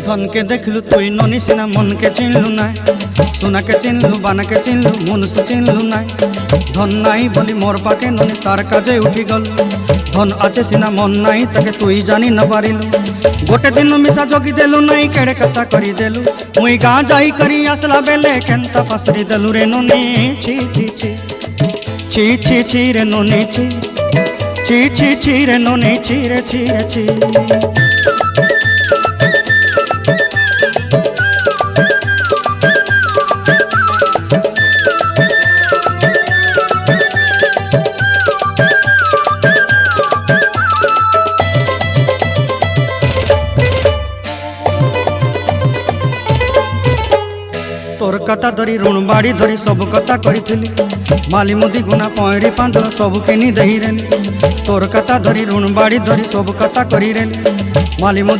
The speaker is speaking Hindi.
धन के देखलु तुई ननी सिना मन के चिन्हलु ना सोना के चिन्हलु बाना के चिन्हलु मनुष्य चिन्हलु ना धन नाई बोली मोर पाके ननी तार काजे उठी गल धन आचे सिना मन नाई ताके तुई जानी न पारिलु गोटे दिन मिसा जगी देलु नाई केड़े कथा करी देलु मुई गाँ जाई करी आसला बेले केंता फासरी देलु रे ननी छी छी छी छी छी छी रे ननी छी छी छी छी रे ननी छी रे छी रे छी। तोर कथा धरी ऋण बाड़ी धरी सब कथा करी माली मुदी गुना पहरी पांदर सब किनी दही रेली तोर कथा धरी ऋण बाड़ी धरी सब कथा करी रेली माली मुदी